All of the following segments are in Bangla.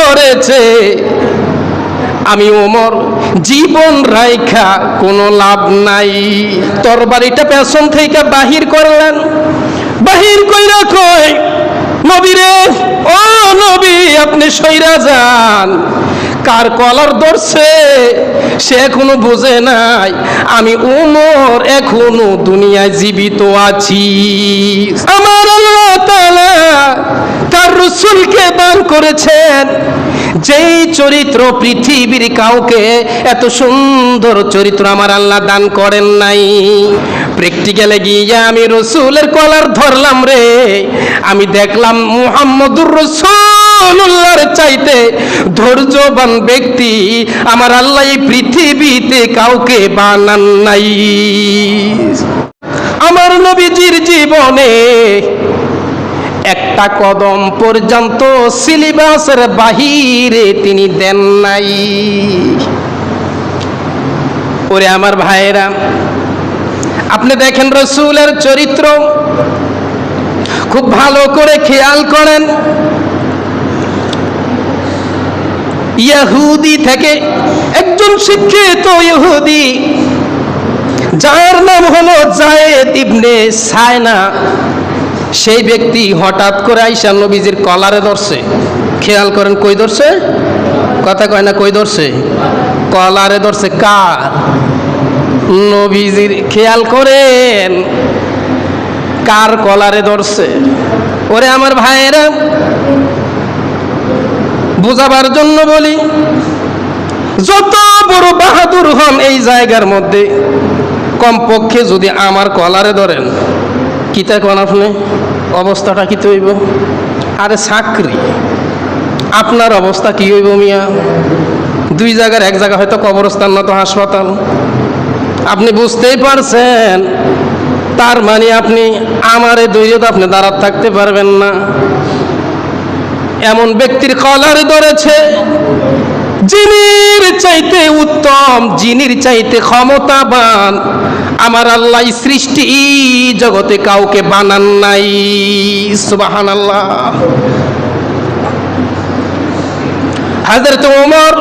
ধরেছে, আমি ওমর জীবন রাইখা কোনো লাভ নাই। তরবারিটা পেছন থেকে বাহির করলেন। বাহির কইরা কয়, নবী রে, ও নবী, আপনি সইরা যান। কার কলার ধরছে সে এখনো বোঝে নাই আমি ওমর এখনো দুনিয়ায় জীবিত আছি। আমার আল্লাহ তাআলা তার রাসূলকে দান করেছেন যেই চরিত্র পৃথিবীর কাউকে এত সুন্দর চরিত্র আমার আল্লাহ দান করেন নাই। প্র্যাকটিক্যালে গিয়ে আমি রাসূলের কলার ধরলাম রে, আমি দেখলাম মুহাম্মদুর রাসূলুল্লাহর চাইতে ধৈর্যবান ব্যক্তি আমার আল্লাহ এই পৃথিবীতে কাউকে বানান নাই। আমার নবীজির জীবনে একটা কদম পর্যন্ত সিলেবাসের বাহিরে তিনি দেন নাই। ওরে আমার ভাইয়েরা, আপনি দেখেন রাসূলের চরিত্র খুব ভালো করে খেয়াল করেন। ইহুদি থেকে একজন শিক্ষিত ইহুদি যার নাম হলো যায়েদ ইবনে সায়না, সেই ব্যক্তি হঠাৎ করে আইসা নবীজির কলারে ধরছে। খেয়াল করেন, কই ধরছে? কথা কয় না, কই ধরছে? কলারে ধরছে। কার? নবীজির। খেয়াল করেন কার কলারে ধরছে। ওরে আমার ভাইয়েরা, বুঝাবার জন্য বলি, যত বড় বাহাদুর হন এই জায়গার মধ্যে, কমপক্ষে যদি আমার কলারে ধরেন, কিতা কোন আপনি অবস্থাটা কি হইব? আরে চাকরি, আপনার অবস্থা কি হইব মিয়া? দুই জায়গার এক জায়গা হয়তো কবরস্থান, না তো হাসপাতাল। আপনি বুঝতেই পারছেন, তার মানে আপনি আমারে দৈর্য আপনি দাঁড়াতে থাকতে পারবেন না। এমন ব্যক্তির কলারে ধরেছে যিনির চাইতে উত্তম, যিনির চাইতে ক্ষমতাবান আমার আল্লাহ সৃষ্টি জগতে কাউকে বানান নাই। সুবহানাল্লাহ। হযরত ওমর,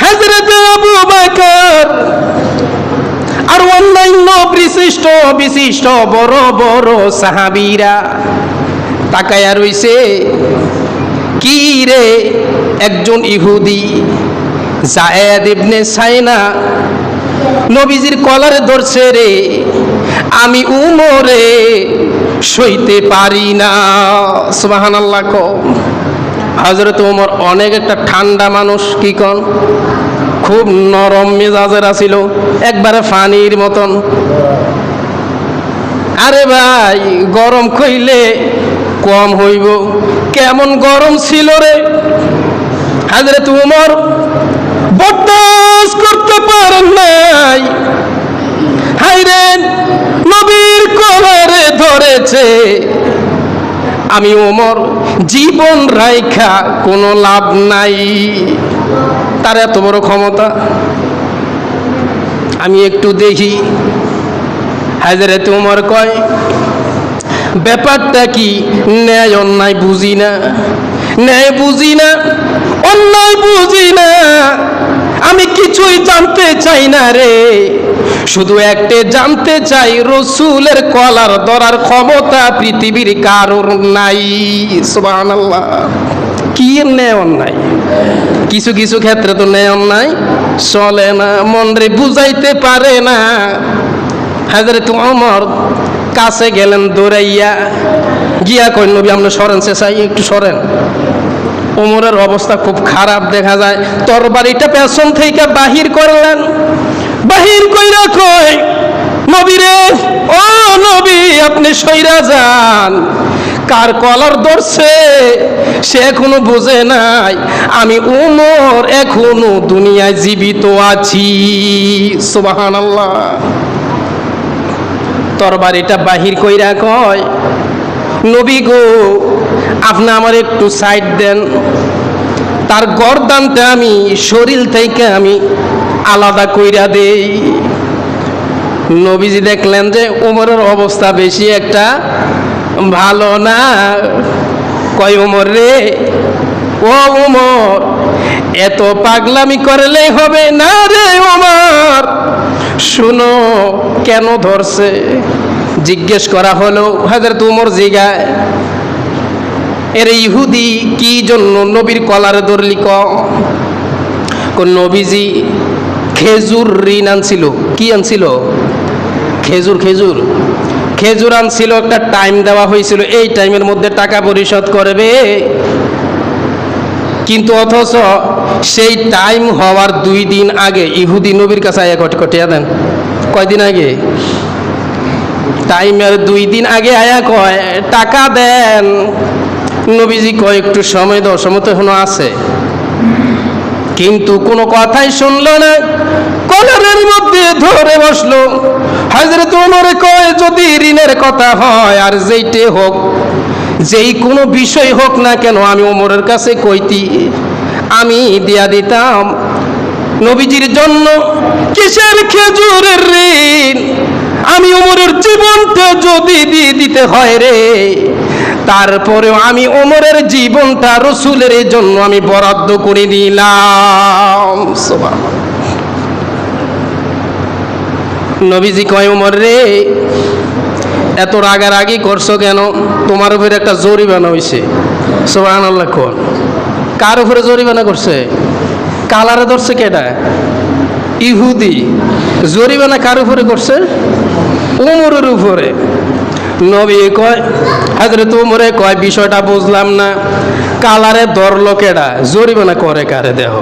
হযরত আবু বকর আর অন্যান্য বিশিষ্ট বিশিষ্ট বড় বড় সাহাবীরা তাকায়া রইছে। কি রে, একজন ইহুদি যায়েদ ইবনে সায়না নবীজির কলারে ধরছে রে, আমি উমরে সইতে পারি না। সুবহানাল্লাহ। হযরত ওমর অনেক একটা ঠান্ডা মানুষ, কি কন, খুব নরম মেজাজের আছিল, একবারে পানির মতন। আরে ভাই, গরম কইলে কম হইব, কেমন গরম ছিল রে। হযরত ওমর বরদাস্ত করতে পারেন নাই। হায়রে, নবীর কলারে ধরেছে, আমি ওমর জীবন রাইখা কোনো লাভ নাই। তার এত বড় ক্ষমতা। আমি একটু দেখি। হযরত ওমর কয়, ব্যাপারটা কি? ন্যায় অন্যায় বুঝি না, ন্যায় বুঝি না, অন্যায় বুঝি না, আমি কিছুই জানতে চাই না রে। শুধু একটা জানতে চাই, রাসূলের কলার ধরার ক্ষমতা পৃথিবীর কারোর নাই। সুবহানাল্লাহ। কি ন্যায় অন্যায়? কিছু কিছু ক্ষেত্রে তো ন্যায় অন্যায় চলে না, মনরে বুঝাইতে পারে না। হযরত ওমর কাছে গেলেন দৌড়াইয়া গিয়া, কই নবী আপনি সরেন, চাই একটু সরেন। ওমরের অবস্থা খুব খারাপ দেখা যায়। তরবারিটা পেছন থেকে বাহির করলেন। বাহির কইরা কই, নবী রে, ও নবী, আপনি সইরা যান। কার কলার ধরছে সে এখনো বোঝে নাই আমি ওমর এখনো দুনিয়ায় জীবিত আছি। সুবহানাল্লাহ। তরবারিটা বাহির কইরা কয়, নবী গো, আপনি আমার একটু সাইড দেন, তার গর্দানটা আমি শরীর থেকে আমি আলাদা কইরা দেই। নবীজি দেখলেন যে ওমরের অবস্থা বেশি একটা ভালো না। কয় ওমর রে, ও ওমর, এত পাগলামি করলে হবে না রে ওমর, শুনো কেন ধরছে। জিজ্ঞেস করা হলো, হযরত ওমর জিগায়, এর ইহুদি কি জন্য নবীর কলারে ধরলি? নবীজি খেজুর ঋণ আনছিল। কি আনছিল? খেজুর। খেজুর খেজুর আনছিল, একটা টাইম দেওয়া হয়েছিল, এই টাইমের মধ্যে টাকা পরিশোধ করবে। কিন্তু অথচ সেই টাইম হওয়ার 2 দিন আগে ইহুদি নবীর কাছে আয়া কটিয়া দেন। কয়দিন আগে? টাইমের 2 দিন আগে আয়া কয় টাকা দেন। নবীজি কয় একটু সময় দাও, সময় তো এখনো আছে। কিন্তু কোনো কথাই শুনলো না, কলারের মধ্যে ধরে বসলো। হযরত ওমর কয়, যদি ঋণের কথা হয় আর যেইটে হোক, যেই কোনো বিষয় হোক না কেন, আমি ওমরের কাছে কইতি, আমি দিয়া দিতাম। নবীজির জন্য কিসের খেজুরের ঋণ? আমি ওমরের জীবনটা যদি দিয়ে দিতে হয় রে, তারপরেও আমি ওমরের জীবনটা রসুলের জন্য আমি বরাদ্দ করে দিলাম। নবীজি কয়, ওমর রে, এত রাগারাগি করছো কেন? তোমার উপরে একটা জরিমানা হয়েছে। সুবহানাল্লাহ। কোন কার উপরে জরিমানা করছে? কালারে ধরছে কেডা? ইহুদি। জরিমানা কার উপরে করছে? ওমরের উপরে। নবী কয়, হযরত ওমরে কয়, বিষয়টা বুঝলাম না, কালারে ধরলো কেডা? জরিমানা করে কারে? দেহ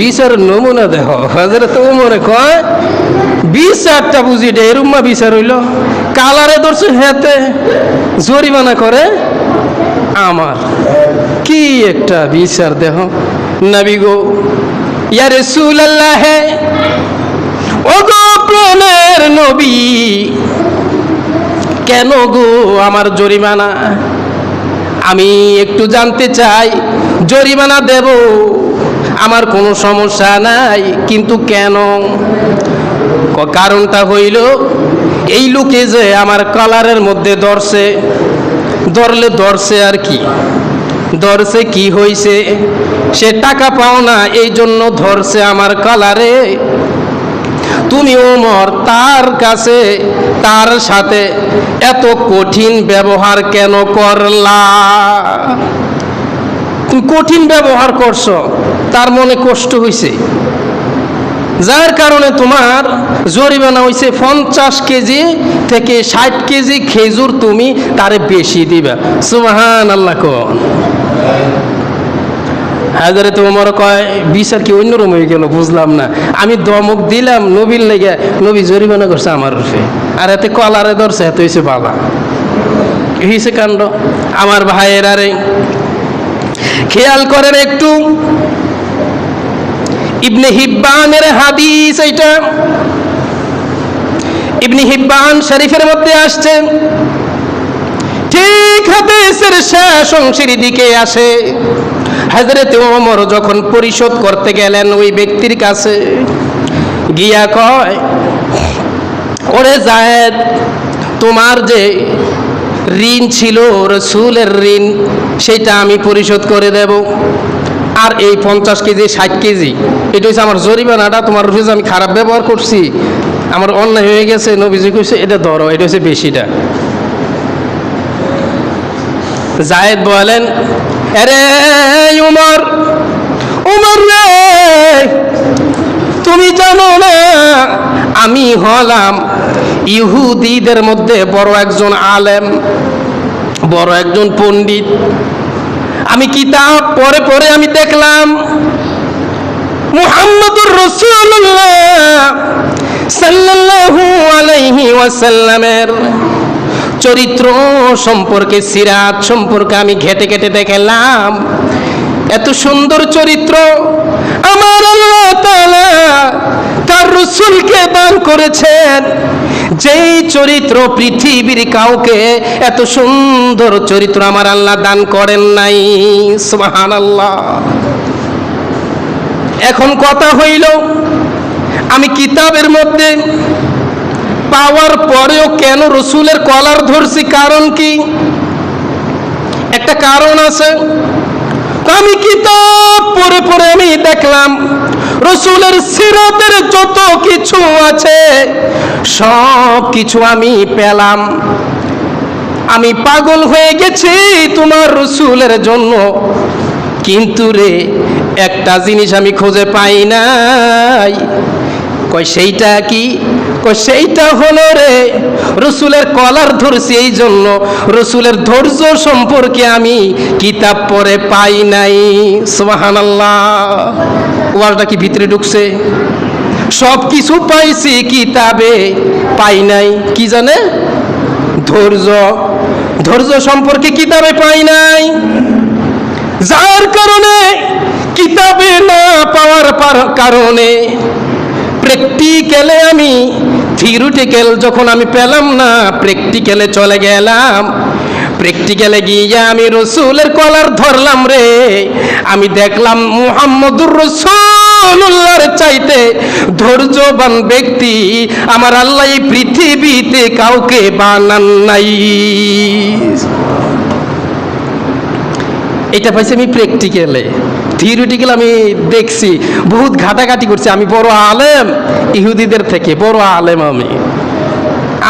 বিচার নমুনা দেহ। হযরত ওমরে কয়, বিচারটা বুঝি দে, এরুম্মা বিচার হইল, কালারে ধরছে হেতে জরিমানা করে আমার, কি একটা বিচার দেহ। নবী গো, ইয়া রাসূলুল্লাহ, ও গো প্রাণের নবী, কেন গো আমার জরিমানা? আমি একটু জানতে চাই। জরিমানা দেব, আমার কোনো সমস্যা নাই, কিন্তু কেন? কারণটা হইল, এই লোকে যে আমার কলারের মধ্যে ধরছে, ধরছে আর কি, ধরছে কি হইছে? সে টাকা পাও না, এই জন্য ধরছে আমার কলারে। তুমি ওমর তার কাছে, তার সাথে এত কঠিন ব্যবহার কেন করলা? তুমি কঠিন ব্যবহার করছো, তার মনে কষ্ট হইছে, যার কারণে তোমার জরিমানা হইছে 50 কেজি থেকে 60 কেজি খেজুর তুমি তারে বেশি দিবা। সুবহানাল্লাহ। কোন হযরত ওমর কয়, বিচার কি অন্যরকম হয়ে গেল? বুঝলাম না। আমি দমক দিলাম নবীর লেগে, নবী জরিমানা করছে আমার রূপে, আর এতে কলারে ধরছে, এত হয়েছে বাবা। হয়েছে কাণ্ড। আমার ভাইয়েরা রে, খেয়াল করেন একটু, ইবনে হিব্বানের হাদিস এইটা, ইবনে হিব্বান শরীফের মধ্যে আসছে। ঠিক হাদিসের শেষ অংশের দিকে আসে, হযরত ওমর যখন পরিশোধ করতে গেলেন ওই ব্যক্তির কাছে, গিয়া কয়, ওরে যায়েদ, তোমার যে ঋণ ছিল রাসূলের ঋণ, সেটা আমি পরিশোধ করে দেব। আর এই 50 কেজি 60 কেজি এটা হচ্ছে আমার জরিমানাটা, তোমার রুফে আমি খারাপ ব্যবহার করছি, আমার অন্যায় হয়ে গেছে। নবীজি কইছে, এটা ধরো, এটা হচ্ছে বেশিটা। যায়েদ বলেন, আরে উমর, উমর রে, তুমি জানো না আমি হলাম ইহুদিদের মধ্যে বড় একজন আলেম, বড় একজন পণ্ডিত। আমি কিতাব পড়ে পড়ে আমি দেখলাম মুহাম্মদুর রাসূলুল্লাহ সাল্লাল্লাহু আলাইহি ওয়াসাল্লামের চরিত্র সম্পর্কে, সিরাত সম্পর্কে আমি ঘেটে ঘেটে দেখলাম। এত সুন্দর চরিত্র আমার আল্লাহ তাআলা তার রাসূলকে দান করেছেন, যেই চরিত্র পৃথিবীর কাউকে এত সুন্দর চরিত্র আমার আল্লাহ দান করেন নাই। সুবহানাল্লাহ। এখন কথা হইল, আমি কিতাবের মধ্যে পাওয়ার পরেও কেন রসুলের কলার ধরছি? কারণ কি? একটা কারণ আছে। আমি কিতাব পড়ে পড়ে আমি দেখলাম রসুলের সিরাতের যত কিছু আছে সব কিছু আমি পেলাম। আমি পাগল হয়ে গেছি তোমার রসুলের জন্য, কিন্তু রে একটা জিনিস আমি খুঁজে পাই নাই। কই সেইটা কি? কই সেইটা হলো রে রসুলের কলার ধরছি, এই জন্য রসুলের ধৈর্য সম্পর্কে আমি কিতাব পড়ে পাই নাই। সুবহানাল্লাহ, ওয়াজটা কি ভিতরে ঢুকছে? সব কিছু পাইছি কিতাবে, পাই নাই কি জানে? ধৈর্য। ধৈর্য সম্পর্কে কিতাবে পাই নাই, যার কারণে কিতাবে না পাওয়ার কারণে প্র্যাকটিক্যালে আমি থিওরিটিক্যাল যখন আমি পেলাম না, প্র্যাকটিক্যালে চলে গেলাম। প্র্যাকটিক্যালে গিয়ে আমি রসুলের কলার ধরলাম রে। আমি দেখলাম মুহাম্মদুর রাসূলুল্লাহর চাইতে ধৈর্যবান ব্যক্তি আমার আল্লাহ এই পৃথিবীতে কাউকে বানান নাই। এটা পাইছি আমি প্র্যাকটিক্যালে। থিওরিটিক্যাল আমি দেখছি, বহুত ঘাটাঘাটি করছি। আমি বড় আলেম, ইহুদিদের থেকে বড় আলেম।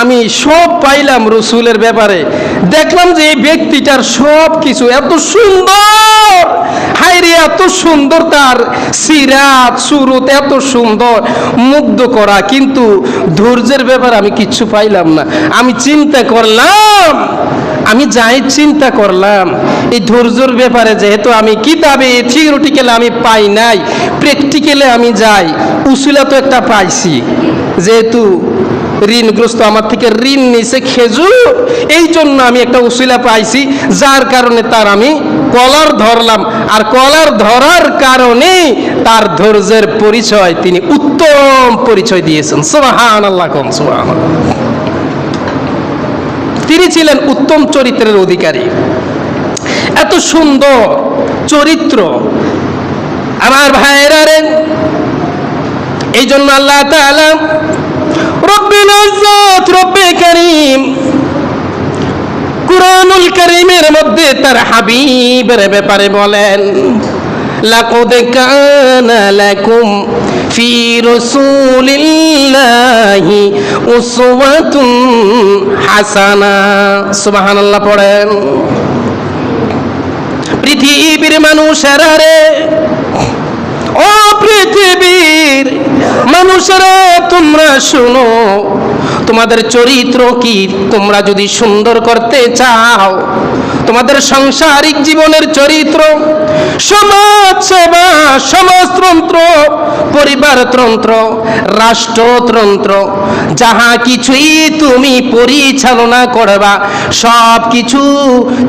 আমি সব পাইলাম রসুলের ব্যাপারে। দেখলাম যে এই ব্যক্তিটার সব কিছু এত সুন্দর, হায়রে এত সুন্দর, তার সিরাত সুরত এত সুন্দর, মুগ্ধ করা, কিন্তু ধৈর্যের ব্যাপারে আমি কিচ্ছু পাইলাম না। আমি চিন্তা করলাম, আমি যাই চিন্তা করলাম এই ধৈর্যের ব্যাপারে, যেহেতু আমি কিতাবে থিওরিটিক্যালে আমি পাই নাই, প্র্যাকটিক্যালে আমি যাই। উসিলা তো একটা পাইছি, যেহেতু ঋণগ্রস্ত, আমার থেকে ঋণ নিছে খেজুর, এই জন্য আমি একটা উসিলা পাইছি, যার কারণে তার আমি কলার ধরলাম। আর কলার ধরার কারণে তার ধৈর্যের পরিচয় তিনি উত্তম পরিচয় দিয়েছেন। সুবহানাল্লাহ, সুবহানাল্লাহ। তিনি ছিলেন উত্তম চরিত্রের অধিকারী। এত সুন্দর চরিত্র আমার ভাইরা রে। এই জন্য আল্লাহ তাআলা রব্বুল ইজ্জত, রব্বে কারীম কুরআনুল কারীমের মধ্যে তার হাবিবের ব্যাপারে বলেন, লাকাদ কানা লাকুম ফি রাসূলিল্লাহি উসওয়াতুন হাসানা। সুবহানাল্লাহ পড়েন। পৃথিবীর মানুষেরা রে, ও পৃথিবীর মানুষেরা তোমরা শুনো, তোমাদের চরিত্র কি তোমরা যদি সুন্দর করতে চাও, তোমাদের সাংসারিক জীবনের চরিত্র, সমাজ সেবা, সমাজতন্ত্র, পরিবারতন্ত্র, রাষ্ট্রতন্ত্র, যাহা কিছুই তুমি পরিচালনা করবা, সব কিছু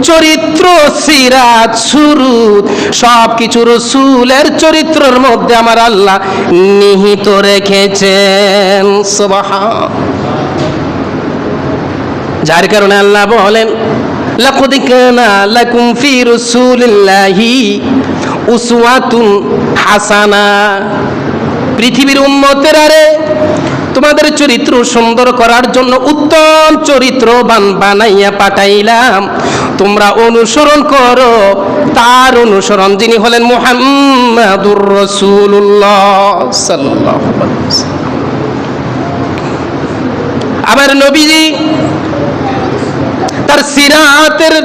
চরিত্র, সিরাত, সুরুত, সব কিছু রসুলের চরিত্রের মধ্যে আমার আল্লাহ নিহিত রেখেছেন। সুবহান। যার কারণে আল্লাহ বলেন, লাকাদ কানা লাকুম ফি রাসূলিল্লাহি উসওয়াতুন হাসানা। পৃথিবীর উম্মতেরা রে, তোমাদের চরিত্র সুন্দর করার জন্য উত্তম চরিত্রবান বানাইয়া পাঠাইলাম, তোমরা অনুসরণ করো তার অনুসরণ, যিনি হলেন মুহাম্মাদুর রাসূলুল্লাহ সাল্লাল্লাহু আলাইহি ওয়াসাল্লাম। আমার নবীজি তার সিরাতের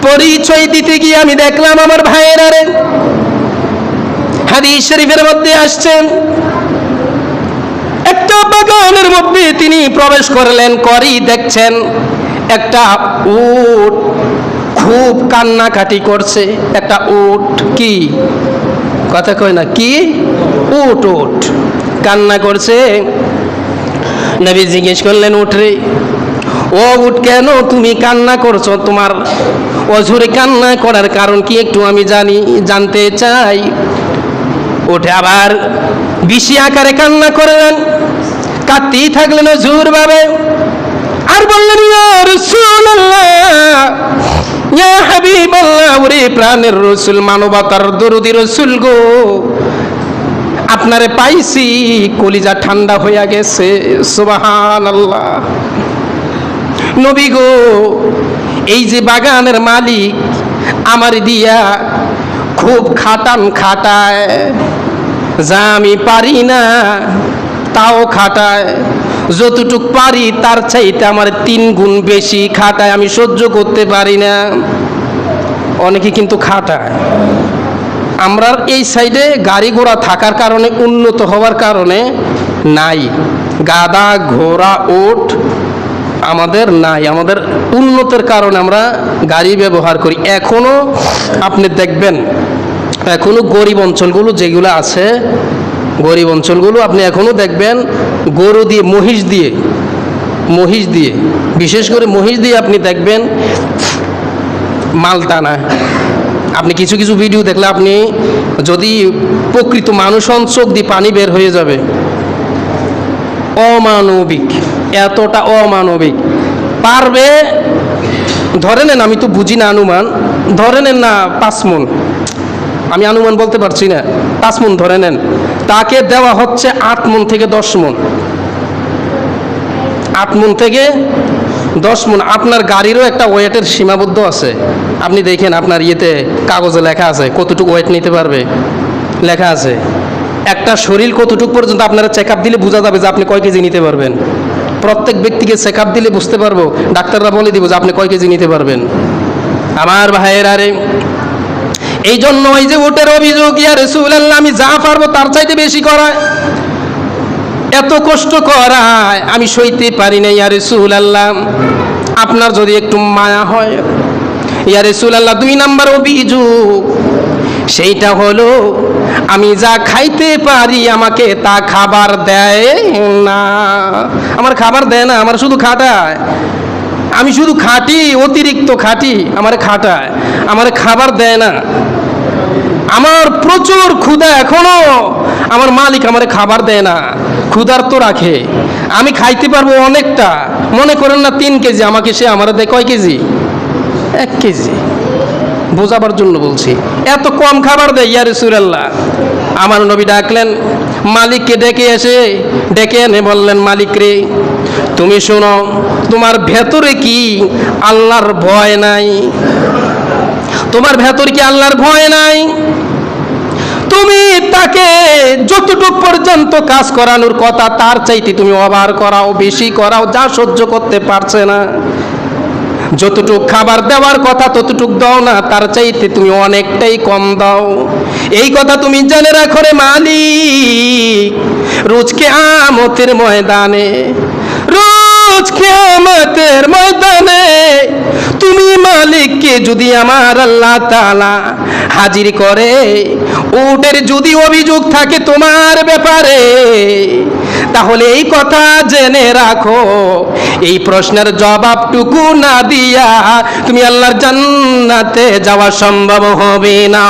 পরিচয় দিতে গিয়ে আমি দেখলাম আমার ভাইয়েরা রে, হাদিস শরীফের মধ্যে আসছেন, একটা বাগানের মধ্যে তিনি প্রবেশ করলেন, করেই দেখছেন একটা উট খুব কান্নাকাটি করছে। একটা উট, কি কথা কয় না, কি উট, উট কান্না করছে। নবী জিজ্ঞেস করলেন, উট রে, ও উট কেন তুমি কান্না করছো? তোমার অঝরে কান্না করার কারণ কি একটু আমি জানতে চাই। উঠে আবার বেশি আকারে কান্না করলেন, কাঁদতেই থাকলেন জোর ভাবে, আর বললেন, ইয়া রাসূলুল্লাহ, ইয়া হাবিবাল্লাহ, ওরে প্রাণের রসুল, মানবতার দরদি রসুল গো, আপনারে পাইছি, কলিজা ঠান্ডা হইয়া গেছে। সুবহানাল্লাহ। নবী গো, এই যে বাগানের মালিক আমার দিয়া খুব খাটায়, যা আমি পারি না তাও খাটায়, যতটুক পারি তার চাইতে আমার 3 গুণ বেশি খাটায়, আমি সহ্য করতে পারি না। অনেকে কিন্তু খাটায়। আমরা এই সাইডে গাড়ি ঘোড়া থাকার কারণে, উন্নত হওয়ার কারণে নাই, গাদা ঘোড়া ওট আমাদের নাই, আমাদের উন্নতের কারণে আমরা গাড়ি ব্যবহার করি। এখনো আপনি দেখবেন, এখনো গরিব অঞ্চলগুলো যেগুলো আছে, গরিব অঞ্চলগুলো আপনি এখনো দেখবেন গরু দিয়ে, মহিষ দিয়ে, বিশেষ করে মহিষ দিয়ে আপনি দেখবেন মাল টানা। আপনি কিছু কিছু ভিডিও দেখলে আপনি যদি প্রকৃত মানুষ হন, চোখ দিয়ে পানি বের হয়ে যাবে। অমানবিক, এতটা অমানবিক। পারবে, ধরে নেন, আমি তো বুঝি না অনুমান, ধরে নেন না 5 মণ, আমি অনুমান বলতে পারছি না, 5 মণ ধরে নেন, তাকে দেওয়া হচ্ছে 8 মণ থেকে 10 মণ, 8 মণ থেকে 10 মণ। আপনার গাড়িরও একটা ওয়েটের সীমাবদ্ধ আছে, আপনি দেখেন আপনার ইয়েতে কাগজে লেখা আছে কতটুকু ওয়েট নিতে পারবে, লেখা আছে। একটা শরীর কতটুকু পর্যন্ত আপনারা চেক আপ দিলে বোঝা যাবে যে আপনি কয় কেজি নিতে পারবেন। প্রত্যেক ব্যক্তিকে চেক আপ দিলে বুঝতে পারবো, ডাক্তাররা বলে দিব যে আপনি কয় কেজি নিতে পারবেন। আমার ভাইয়েরা রে, এই জন্য ওই যে ওটের অভিযোগ, ইয়া রাসূলুল্লাহ আমি যা পারবো তার চাইতে বেশি করায়, এত কষ্ট করায় আমি সইতে পারি না ইয়া রাসূলুল্লাহ, আপনার যদি একটু মায়া হয়। ইয়া রাসূলুল্লাহ 2 নাম্বার অভিযোগ, সেইটা হলো আমি যা খাইতে পারি আমাকে তা খাবার দেয় না, আমার খাবার দেয় না, আমার শুধু খাটায়, আমি শুধু খাটি, অতিরিক্ত খাটি, আমার খাটায়, আমার খাবার দেয় না। আমার প্রচুর ক্ষুধা, এখনো আমার মালিক আমার খাবার দেয় না, ক্ষুধার্ত রাখে, আমি খাইতে পারবো অনেকটা, মনে করেন না 3 কেজি, আমাকে সে আমার দেয় কয় কেজি? 1 কেজি, বোঝাবার জন্য বলছি, এত কম খাবার দেয় ইয়া রাসূলুল্লাহ। আমার নবী ডাকলেন, মালিককে ডেকে এনে বললেন, মালিক রে, তুমি শোনো, তোমার ভেতরে কি আল্লাহর ভয় নাই? তোমার ভেতরে কি আল্লাহর ভয় নাই? তুমি তাকে যতটুকু পর্যন্ত কাজ করানোর কথা তার চাইতে তুমি ওভার করাও, বেশি করাও, যা সহ্য করতে পারছে না। যতটুক খাবার দেওয়ার কথা ততটুক দাও না, তার চাইতে তুমি অনেকটাই কম দাও। এই কথা তুমি জেনে রাখো রে মালিক, রোজ কিয়ামতের ময়দানে তুমি মালিককে যদি আমার আল্লাহ তাআলা হাজির করে, উটের যদি অভিযোগ থাকে তোমার ব্যাপারে, তাহলে এই কথা জেনে রাখো, এই প্রশ্নের জবাবটুকু না দিয়া তুমি আল্লাহর জান্নাতে যাওয়া সম্ভব হবে না।